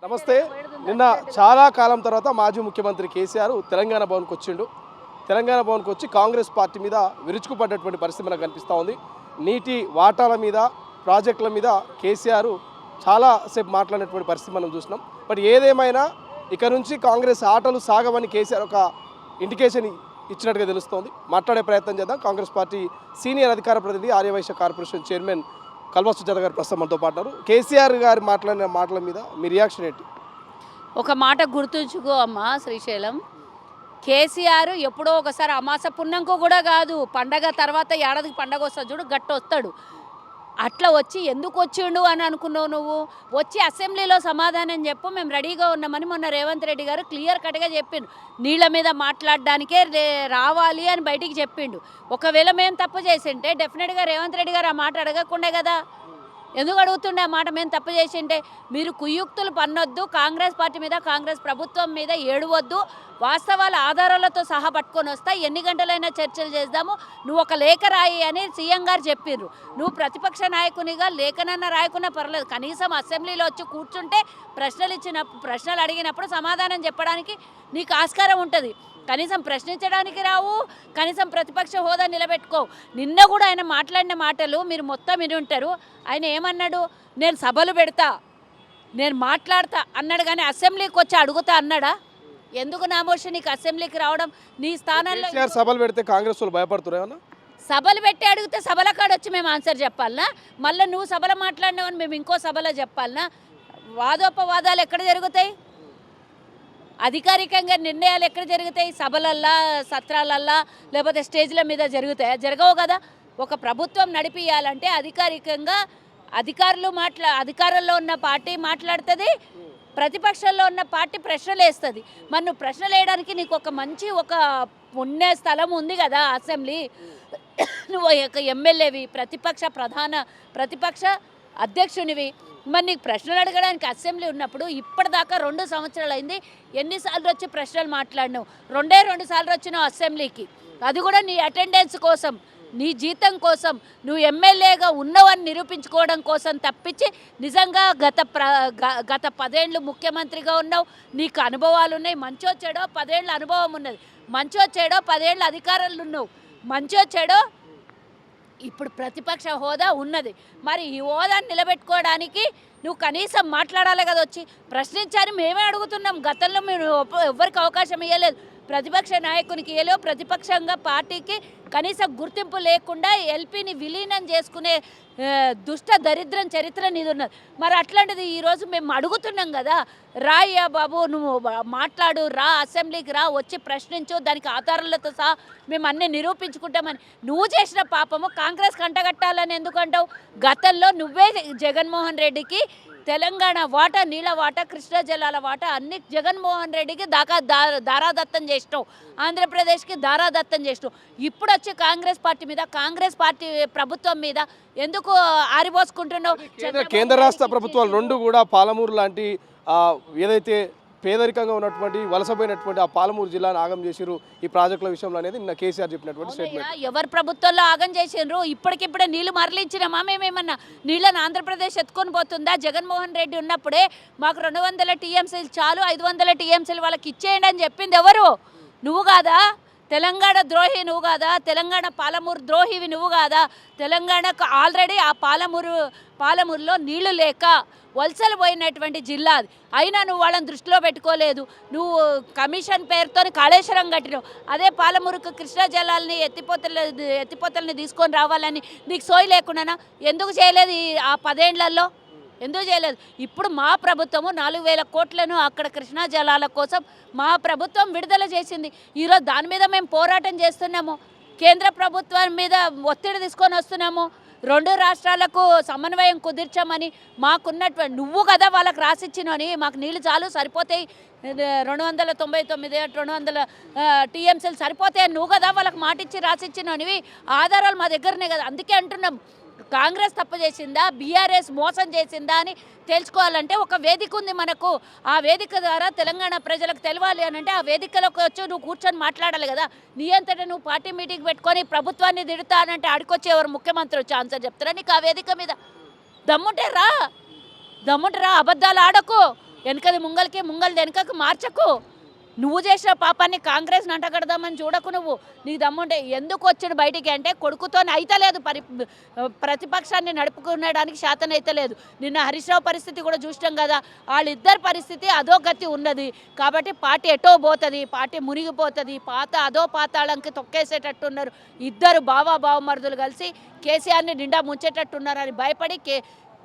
నమస్తే. నిన్న చాలా కాలం తర్వాత మాజీ ముఖ్యమంత్రి కేసీఆర్ తెలంగాణ భవన్కి వచ్చిండు. తెలంగాణ భవన్కి వచ్చి కాంగ్రెస్ పార్టీ మీద విరుచుకుపడ్డటువంటి పరిస్థితి మనకు కనిపిస్తూ ఉంది. నీటి వాటాల మీద, ప్రాజెక్టుల మీద కేసీఆర్ చాలాసేపు మాట్లాడినటువంటి పరిస్థితి మనం చూసినాం. బట్ ఏదేమైనా ఇక నుంచి కాంగ్రెస్ ఆటలు సాగవని కేసీఆర్ ఒక ఇండికేషన్ ఇచ్చినట్టుగా తెలుస్తోంది. మాట్లాడే ప్రయత్నం చేద్దాం. కాంగ్రెస్ పార్టీ సీనియర్ అధికార ప్రతినిధి ఆర్యవైశ్య కార్పొరేషన్ చైర్మన్ కల్వ సుజాత గారు ప్రస్తుతం మనతో పాటున్నారు. కేసీఆర్ గారు మాట్లాడిన మాటల మీద మీ రియాక్షన్ ఏంటి? ఒక మాట గుర్తుంచుకో అమ్మా శ్రీశైలం, కేసీఆర్ ఎప్పుడో ఒకసారి అమాస పుణ్యంకో కూడా కాదు, పండగ తర్వాత ఏడాదికి పండగ వస్తుంది చూడు, గట్ట వస్తాడు. అట్లా వచ్చి ఎందుకు వచ్చిండు అని అనుకున్నావు నువ్వు? వచ్చి అసెంబ్లీలో సమాధానం చెప్పు, మేము రెడీగా ఉన్నామని మొన్న రేవంత్ రెడ్డి గారు క్లియర్ కట్గా చెప్పిండు. నీళ్ళ మీద మాట్లాడడానికే రావాలి అని బయటికి చెప్పిండు. ఒకవేళ మేము తప్పు చేసింటే డెఫినెట్గా రేవంత్ రెడ్డి గారు ఆ మాట అడగకుండే కదా. ఎందుకు అడుగుతుండే ఆ మాట? మేము తప్పు చేసింటే మీరు కుయుక్తులు పన్నొద్దు, కాంగ్రెస్ పార్టీ మీద, కాంగ్రెస్ ప్రభుత్వం మీద ఏడవద్దు, వాస్తవాల ఆధారాలతో సహా పట్టుకొని వస్తా, ఎన్ని గంటలైనా చర్చలు చేద్దాము, నువ్వు ఒక లేఖ రాయి అని సీఎం గారు చెప్పిర్రు. నువ్వు ప్రతిపక్ష నాయకునిగా లేఖనన్న రాయకున్నా పర్లేదు, కనీసం అసెంబ్లీలో వచ్చి కూర్చుంటే ప్రశ్నలు అడిగినప్పుడు సమాధానం చెప్పడానికి నీకు ఆస్కారం ఉంటుంది. కనీసం ప్రశ్నించడానికి రావు, కనీసం ప్రతిపక్ష హోదా నిలబెట్టుకో. నిన్న కూడా ఆయన మాట్లాడిన మాటలు మీరు మొత్తం విని ఉంటారు. ఆయన ఏమన్నాడు? నేను సభలు పెడతా, నేను మాట్లాడతా అన్నాడు, కానీ అసెంబ్లీకి వచ్చి అడుగుతా అన్నాడా? ఎందుకు నామోషి నీకు అసెంబ్లీకి రావడం? నీ స్థానంలో సభలు పెడితే కాంగ్రెస్ వాళ్ళు భయపడుతున్నారు. సభలు పెట్టి అడిగితే సభల కాడ వచ్చి మేము ఆన్సర్ చెప్పాలనా? మళ్ళీ నువ్వు సభలో మాట్లాడినావని మేము ఇంకో సభలో చెప్పాలనా? వాదోపవాదాలు ఎక్కడ జరుగుతాయి? అధికారికంగా నిర్ణయాలు ఎక్కడ జరుగుతాయి? సభలల్లా, సత్రాలల్లా, లేకపోతే స్టేజ్ల మీద జరుగుతాయా? జరగవు కదా. ఒక ప్రభుత్వం నడిపియాలంటే అధికారికంగా అధికారంలో ఉన్న పార్టీ మాట్లాడుతుంది, ప్రతిపక్షంలో ఉన్న పార్టీ ప్రశ్నలు వేస్తుంది. మరి నువ్వు ప్రశ్నలు వేయడానికి నీకు ఒక మంచి పుణ్య స్థలం ఉంది కదా అసెంబ్లీ. నువ్వు ఒక ఎమ్మెల్యేవి, ప్రతిపక్ష అధ్యక్షునివి, మరి నీకు ప్రశ్నలు అడగడానికి అసెంబ్లీ ఉన్నప్పుడు ఇప్పటిదాకా 2 సంవత్సరాలు అయింది. ఎన్నిసార్లు వచ్చి ప్రశ్నలు మాట్లాడినావు? 2 సార్లు వచ్చినావు అసెంబ్లీకి, అది కూడా నీ అటెండెన్స్ కోసం, నీ జీతం కోసం, నువ్వు ఎమ్మెల్యేగా ఉన్నావని నిరూపించుకోవడం కోసం తప్పించి నిజంగా గత 10 ఏళ్ళు ముఖ్యమంత్రిగా ఉన్నావు, నీకు అనుభవాలు ఉన్నాయి. మంచో చెడో 10 ఏళ్ళ అనుభవం ఉన్నది, మంచో చెడో 10 ఏళ్ళ అధికారంలో ఉన్నావు, మంచో చెడో ఇప్పుడు ప్రతిపక్ష హోదా ఉన్నది. మరి ఈ హోదాను నిలబెట్టుకోవడానికి నువ్వు కనీసం మాట్లాడాలి కదా. వచ్చి ప్రశ్నించాలని మేమే అడుగుతున్నాం. గతంలో మీరు ఎవరికి అవకాశం ఇవ్వలేదు, ప్రతిపక్ష నాయకునికి ఇవ్వలేవు, ప్రతిపక్షంగా పార్టీకి కనీసం గుర్తింపు లేకుండా ఎల్పీని విలీనం చేసుకునే దుష్ట దరిద్రం చరిత్ర నీది ఉన్నది. మరి అట్లాంటిది ఈరోజు మేము అడుగుతున్నాం కదా, రాయ్యా బాబు, నువ్వు మాట్లాడు, రా అసెంబ్లీకి రా, వచ్చి ప్రశ్నించు, దానికి ఆధారాలతో సహా మేము అన్నీ నిరూపించుకుంటామని. నువ్వు చేసిన పాపము కాంగ్రెస్ కంటగట్టాలని ఎందుకంటావు? గతంలో నువ్వే జగన్మోహన్ రెడ్డికి తెలంగాణ వాటా, నీళ్ళ వాటా, కృష్ణా జలాల వాటా అన్ని జగన్మోహన్ రెడ్డికి దారాదత్తం చేసినావు, ఆంధ్రప్రదేశ్కి దారాదత్తం చేసినావు. ఇప్పుడు వచ్చి కాంగ్రెస్ పార్టీ మీద, కాంగ్రెస్ పార్టీ ప్రభుత్వం మీద ఎందుకు ఆరిపోసుకుంటున్నావు? కేంద్ర రాష్ట్ర ప్రభుత్వాలు 2 కూడా పాలమూరు లాంటి ఏదైతే పేదరికంగా ఉన్నటువంటి వలసపోయినటువంటి ఆ పాలమూరు జిల్లాను ఆగం చేసిరు ఈ ప్రాజెక్టుల విషయంలో అనేది నిన్న కేసీఆర్ చెప్పినటువంటి స్టేట్మెంట్. ఎవరు ప్రభుత్వంలో ఆగం చేసినారు? ఇప్పటికిప్పుడే నీళ్లు మరలించినామా? మేమేమన్నా నీళ్ళని ఆంధ్రప్రదేశ్ ఎత్తుకొని పోతుందా? జగన్మోహన్ రెడ్డి ఉన్నప్పుడే మాకు 200 టీఎంసీలు చాలు, 500 టీఎంసీలు వాళ్ళకి ఇచ్చేయండి అని చెప్పింది ఎవరు? నువ్వు కాదా? తెలంగాణ ద్రోహి నువ్వు కాదా? తెలంగాణ పాలమూరు ద్రోహివి నువ్వు కాదా? తెలంగాణకు ఆల్రెడీ ఆ పాలమూరులో నీళ్లు లేక వలసలు పోయినటువంటి జిల్లా అది. అయినా నువ్వు వాళ్ళని దృష్టిలో పెట్టుకోలేదు. నువ్వు కమిషన్ పేరుతో కాళేశ్వరం కట్టినావు. అదే పాలమూరుకు కృష్ణా జలాలని ఎత్తిపోతల్ని తీసుకొని రావాలని నీకు సోయి లేకుండా ఎందుకు చేయలేదు? ఆ 10 ఏళ్లలో ఎందుకు చేయలేదు? ఇప్పుడు మా ప్రభుత్వము 4000 కోట్లను అక్కడ కృష్ణా జలాల కోసం మా ప్రభుత్వం విడుదల చేసింది. ఈరోజు దాని మీద మేము పోరాటం చేస్తున్నాము, కేంద్ర ప్రభుత్వం మీద ఒత్తిడి తీసుకొని వస్తున్నాము. 2 రాష్ట్రాలకు సమన్వయం కుదిర్చామని మాకున్నటువంటి, నువ్వు కదా వాళ్ళకి రాసిచ్చినని, మాకు నీళ్ళు చాలు సరిపోతాయి, 299 200 టీఎంసీలు సరిపోతాయి, నువ్వు కదా వాళ్ళకి మాటిచ్చి రాసిచ్చినవి. ఆధారాలు మా దగ్గరనే కదా. అందుకే అంటున్నాం, కాంగ్రెస్ తప్పు చేసిందా, బీఆర్ఎస్ మోసం చేసిందా అని తెలుసుకోవాలంటే ఒక వేదిక ఉంది మనకు. ఆ వేదిక ద్వారా తెలంగాణ ప్రజలకు తెలవాలి అని అంటే ఆ వేదికలోకి వచ్చి నువ్వు కూర్చొని మాట్లాడాలి కదా. నీ అంతటా నువ్వు పార్టీ మీటింగ్ పెట్టుకొని ప్రభుత్వాన్ని తిడతానంటే ఆడికొచ్చి ఎవరు ముఖ్యమంత్రి వచ్చి ఆన్సర్ చెప్తారా నీకు? ఆ వేదిక మీద దమ్ముంటే రా, అబద్ధాలు ఆడకు. వెనకది ముంగల్కి ముంగల్ది వెనకకు మార్చకు. నువ్వు చేసిన పాపాన్ని కాంగ్రెస్ అంటగడదామని చూడకు. నువ్వు నీకు దమ్ముంటే ఎందుకు వచ్చాడు బయటికి అంటే కొడుకుతో అయితలేదు, ప్రతిపక్షాన్ని నడుపుకునేడానికి శాతం అయితలేదు. నిన్న హరీష్ రావు పరిస్థితి కూడా చూసినాం కదా, వాళ్ళిద్దరి పరిస్థితి అదో గతి ఉన్నది. కాబట్టి పార్టీ ఎటో పోతుంది, పార్టీ మునిగిపోతుంది, అదో పాతాళంకి తొక్కేసేటట్టున్నారు. ఇద్దరు బావమరుదులు కలిసి కేసీఆర్ని నిండా ముంచేటట్టున్నారని భయపడి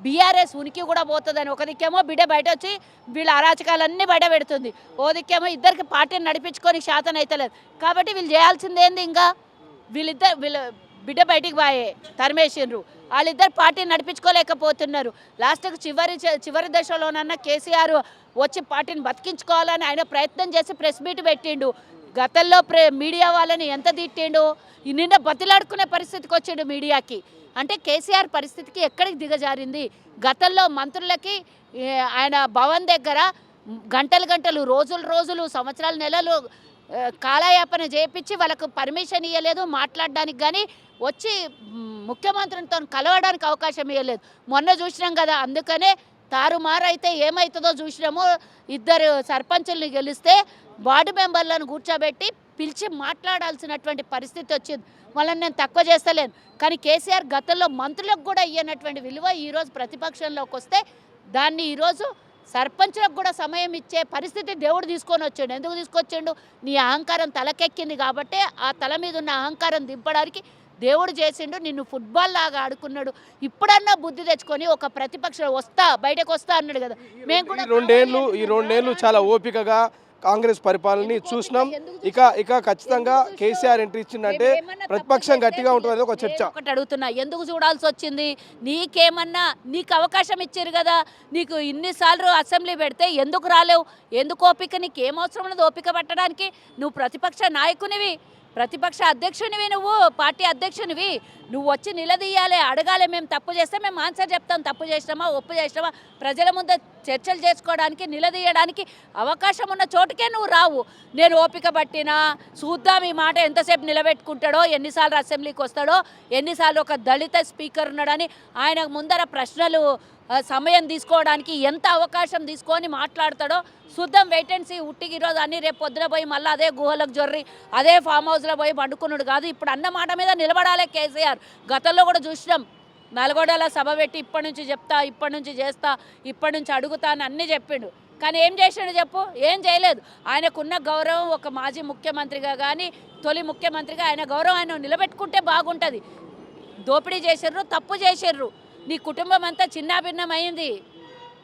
బీఆర్ఎస్ ఉనికి కూడా పోతుందని ఒక దిక్కేమో బిడ్డ బయట వచ్చి వీళ్ళ అరాచకాలన్నీ బయట పెడుతుంది, ఓ దిక్కేమో ఇద్దరికి పార్టీని నడిపించుకొని శాతం అవుతలేదు. కాబట్టి వీళ్ళు చేయాల్సింది ఏంది? ఇంకా వీళ్ళ బిడ్డ బయటికి బాయే తరిమేసిండ్రు, వాళ్ళిద్దరు పార్టీని నడిపించుకోలేకపోతున్నారు. లాస్ట్కి చివరి దశలోనన్నా కేసీఆర్ వచ్చి పార్టీని బతికించుకోవాలని ఆయన ప్రయత్నం చేసి ప్రెస్ మీట్ పెట్టిండు. గతంలో మీడియా వాళ్ళని ఎంత తిట్టిండు, నిన్న బతిలాడుకునే పరిస్థితికి వచ్చిండు మీడియాకి. అంటే కేసీఆర్ పరిస్థితికి ఎక్కడికి దిగజారింది. గతంలో మంత్రులకి ఆయన భవన్ దగ్గర గంటలు రోజులు సంవత్సరాలు నెలలు కాలయాపన చేయించి వాళ్ళకు పర్మిషన్ ఇవ్వలేదు మాట్లాడడానికి, కానీ వచ్చి ముఖ్యమంత్రితో కలవడానికి అవకాశం ఇవ్వలేదు. మొన్న చూసినాం కదా, అందుకనే తారుమారు అయితే ఏమవుతుందో చూసినాము. ఇద్దరు సర్పంచుల్ని గెలిస్తే వార్డు మెంబర్లను కూర్చోబెట్టి పిలిచి మాట్లాడాల్సినటువంటి పరిస్థితి వచ్చింది. వాళ్ళని నేను తక్కువ చేస్తలేను, కానీ కేసీఆర్ గతంలో మంత్రులకు కూడా ఇయ్యనటువంటి విలువ ఈరోజు ప్రతిపక్షంలోకి వస్తే దాన్ని ఈరోజు సర్పంచులకు కూడా సమయం ఇచ్చే పరిస్థితి దేవుడు తీసుకొని వచ్చాడు. ఎందుకు తీసుకొచ్చాడు? నీ అహంకారం తలకెక్కింది కాబట్టి ఆ తల మీద ఉన్న అహంకారం దింపడానికి దేవుడు చేసిండు. నిన్ను ఫుట్బాల్ లాగా ఆడుకున్నాడు. ఇప్పుడన్నా బుద్ధి తెచ్చుకొని ఒక ప్రతిపక్షం బయటకు వస్తా అన్నాడు కదా. మేము కూడా ఈ రెండేళ్ళు చాలా ఓపికగా కాంగ్రెస్ పరిపాలనని చూసినాం. ఇక ఖచ్చితంగా కేసీఆర్ ఎంట్రీ ఇచ్చిందంటే ప్రతిపక్షం గట్టిగా ఉంటుంది ఒక చర్చ. ఒకటి అడుగుతున్నా, ఎందుకు చూడాల్సి వచ్చింది? నీకు అవకాశం ఇచ్చారు కదా, నీకు ఇన్నిసార్లు అసెంబ్లీ పెడితే ఎందుకు రాలేవు? ఎందుకు ఓపిక? నీకు ఏమవసరం ఉన్నది ఓపిక పట్టడానికి? నువ్వు ప్రతిపక్ష నాయకునివి, ప్రతిపక్ష అధ్యక్షునివి, నువ్వు పార్టీ అధ్యక్షునివి. నువ్వు వచ్చి నిలదీయాలి, అడగాలి. మేము తప్పు చేస్తే మేము ఆన్సర్ చెప్తాం, తప్పు చేసినామా ఒప్పు చేసినామా ప్రజల ముందు చర్చలు చేసుకోవడానికి నిలదీయడానికి అవకాశం ఉన్న చోటుకే నువ్వు రావు. నేను ఓపిక పట్టినా చూద్దాం ఈ మాట ఎంతసేపు నిలబెట్టుకుంటాడో, ఎన్నిసార్లు అసెంబ్లీకి వస్తాడో, ఎన్నిసార్లు ఒక దళిత స్పీకర్ ఉన్నాడని ఆయన ముందర ప్రశ్నలు సమయం తీసుకోవడానికి ఎంత అవకాశం తీసుకొని మాట్లాడతాడో చూద్దాం. Wait and see. ఉట్టికి ఈరోజు అన్ని రేపు పొద్దున పోయి మళ్ళీ అదే గుహలకు జొర్రి అదే ఫామ్ హౌస్లో పోయి పండుకున్నాడు కాదు. ఇప్పుడు అన్న మాట మీద నిలబడాలి కేసీఆర్. గతంలో కూడా చూసినాం, నల్గొండలో సభ పెట్టి ఇప్పటి నుంచి చెప్తా, ఇప్పటి నుంచి చేస్తా, ఇప్పటి నుంచి అడుగుతా అని అన్నీ చెప్పిండు. కానీ ఏం చేసాడు చెప్పు? ఏం చేయలేదు. ఆయనకున్న గౌరవం ఒక మాజీ ముఖ్యమంత్రిగా కానీ తొలి ముఖ్యమంత్రిగా ఆయన గౌరవం ఆయన నిలబెట్టుకుంటే బాగుంటుంది. దోపిడీ చేసిర్రు, తప్పు చేసిర్రు, నీ కుటుంబం అంతా చిన్నాభిన్నమైంది.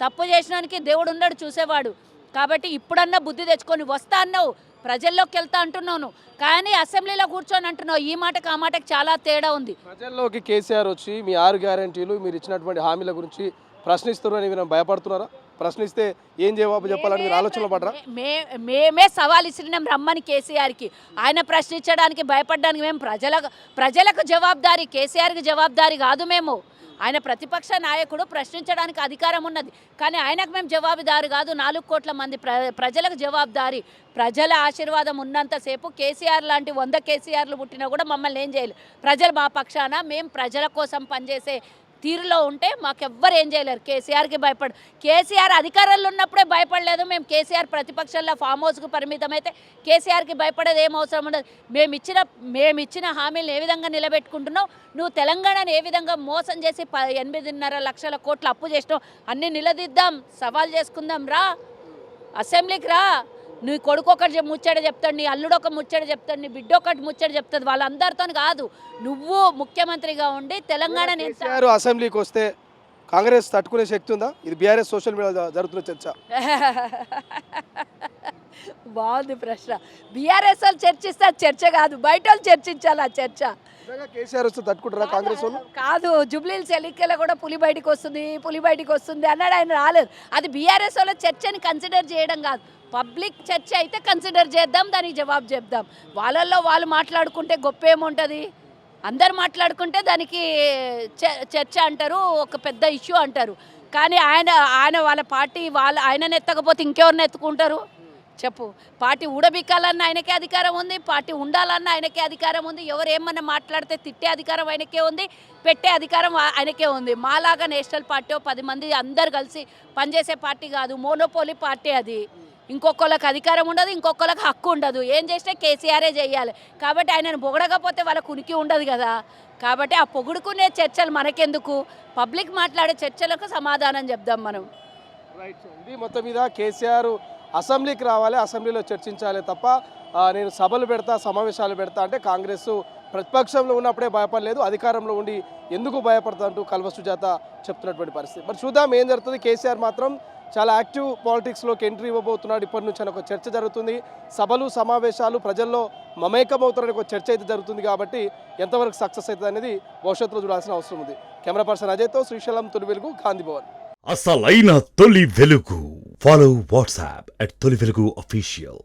తప్పు చేసినానికి దేవుడు ఉన్నాడు చూసేవాడు. కాబట్టి ఇప్పుడన్నా బుద్ధి తెచ్చుకొని వస్తా అన్నావు, ప్రజల్లోకి వెళ్తా అంటున్నావు, కానీ అసెంబ్లీలో కూర్చొని అంటున్నావు. ఈ మాటకు ఆ మాటకు చాలా తేడా ఉంది. ప్రజల్లోకి కేసీఆర్ వచ్చి మీ 6 గ్యారెంటీలు మీరు ఇచ్చినటువంటి హామీల గురించి ప్రశ్నిస్తున్నారని మీరు భయపడుతున్నారా? ప్రశ్నిస్తే ఏం జవాబు చెప్పాలని మీరు ఆలోచనలో పడరా? మేమే సవాల్ ఇచ్చినాం రమ్మని కేసీఆర్కి. ఆయన ప్రశ్నించడానికి భయపడడానికి మేము ప్రజలకు జవాబుదారీ, కేసీఆర్కి జవాబుదారీ కాదు. మేము ఆయన ప్రతిపక్ష నాయకుడు, ప్రశ్నించడానికి అధికారం ఉన్నది, కానీ ఆయనకు మేము జవాబుదారు కాదు. 4 కోట్ల మంది ప్రజలకు జవాబుదారీ. ప్రజల ఆశీర్వాదం ఉన్నంతసేపు కేసీఆర్ లాంటి 100 కేసీఆర్లు పుట్టినా కూడా మమ్మల్ని ఏం చేయలేదు. ప్రజలు మా పక్షాన, మేము ప్రజల కోసం పనిచేసే తీరులో ఉంటే మాకెవ్వరు ఏం చేయలేరు. కేసీఆర్కి కేసీఆర్ అధికారంలో ఉన్నప్పుడే భయపడలేదు. మేము కేసీఆర్ ప్రతిపక్షంలో ఫామ్ హౌస్కు పరిమితం అయితే కేసీఆర్కి భయపడేది ఏం అవసరం ఉండదు. మేమిచ్చిన హామీలను ఏ విధంగా నిలబెట్టుకుంటున్నావు? నువ్వు తెలంగాణను ఏ విధంగా మోసం చేసి 8.5 లక్షల కోట్ల అప్పు చేసినావు? అన్నీ నిలదీద్దాం, సవాల్ చేసుకుందాం. రా అసెంబ్లీకి రా. నీ కొడుకు ఒకటి ముచ్చట చెప్తాడు, నీ అల్లుడు ఒక ముచ్చట చెప్తాడు, నీ బిడ్డ ఒకటి ముచ్చట చెప్తుంది. వాళ్ళందరితో కాదు, నువ్వు ముఖ్యమంత్రిగా ఉండి తెలంగాణ అసెంబ్లీకి వస్తే కాంగ్రెస్ తట్టుకునే శక్తి ఉందా? ఇది బీఆర్ఎస్ సోషల్ మీడియా జరుగుతున్న చర్చ. బాగుంది ప్రశ్న. బీఆర్ఎస్ వాళ్ళు చర్చిస్తే చర్చ కాదు, బయట వాళ్ళు చర్చించాలి ఆ చర్చ. కేసీఆర్ వస్తే తట్టుకుంటారా కాంగ్రెస్ వాళ్ళు? కాదు, జుబ్లీహిల్స్ ఎన్నికల్లో కూడా పులి బయటికి వస్తుంది అన్నాడు, ఆయన రాలేదు. అది బీఆర్ఎస్ వాళ్ళ చర్చని కన్సిడర్ చేయడం కాదు, పబ్లిక్ చర్చ అయితే కన్సిడర్ చేద్దాం, దానికి జవాబు చెప్దాం. వాళ్ళల్లో వాళ్ళు మాట్లాడుకుంటే గొప్ప ఏముంటుంది? అందరు మాట్లాడుకుంటే దానికి చర్చ అంటారు, ఒక పెద్ద ఇష్యూ అంటారు. కానీ ఆయన వాళ్ళ పార్టీ ఆయనను ఎత్తకపోతే ఇంకెవరిని ఎత్తుకుంటారు? చెప్పు. పార్టీ ఊడబిక్కాలన్న ఆయనకే అధికారం ఉంది, పార్టీ ఉండాలన్న ఆయనకే అధికారం ఉంది, ఎవరు ఏమన్నా మాట్లాడితే తిట్టే అధికారం ఆయనకే ఉంది, పెట్టే అధికారం ఆయనకే ఉంది. మాలాగా నేషనల్ పార్టీ 10 మంది అందరు కలిసి పనిచేసే పార్టీ కాదు, మోనోపోలీ పార్టీ అది. ఇంకొకళ్ళకి అధికారం ఉండదు, ఇంకొకళ్ళకి హక్కు ఉండదు. ఏం చేసినా కేసీఆరే చేయాలి. కాబట్టి ఆయనను పొగడకపోతే వాళ్ళకు ఉనికి ఉండదు కదా. కాబట్టి ఆ పొగుడుకునే చర్చలు మనకెందుకు, పబ్లిక్ మాట్లాడే చర్చలకు సమాధానం చెప్దాం మనం. రైట్. ఇది మొత్తం మీద కేసీఆర్ అసెంబ్లీకి రావాలి, అసెంబ్లీలో చర్చించాలి తప్ప నేను సభలు పెడతా, సమావేశాలు పెడతా అంటే కాంగ్రెస్ ప్రతిపక్షంలో ఉన్నప్పుడే భయపడలేదు, అధికారంలో ఉండి ఎందుకు భయపడతా అంటూ కల్వ సుజాత చెప్తున్నటువంటి పరిస్థితి. మరి చూద్దాం ఏం జరుగుతుంది. కేసీఆర్ మాత్రం చాలా యాక్టివ్ పాలిటిక్స్లోకి ఎంట్రీ ఇవ్వబోతున్నాడు. ఇప్పటి నుంచి అని ఒక చర్చ జరుగుతుంది. సభలు సమావేశాలు ప్రజల్లో మమేకమవుతారని ఒక చర్చ అయితే జరుగుతుంది. కాబట్టి ఎంతవరకు సక్సెస్ అవుతుంది అనేది భవిష్యత్తులో చూడాల్సిన అవసరం ఉంది. కెమెరా పర్సన్ అజయ్తో శ్రీశైలం, తొలి వెలుగు, గాంధీ భవన్. అసలైన తొలి వెలుగు. ఫాలో వాట్సాప్ @తొలి వెలుగు official.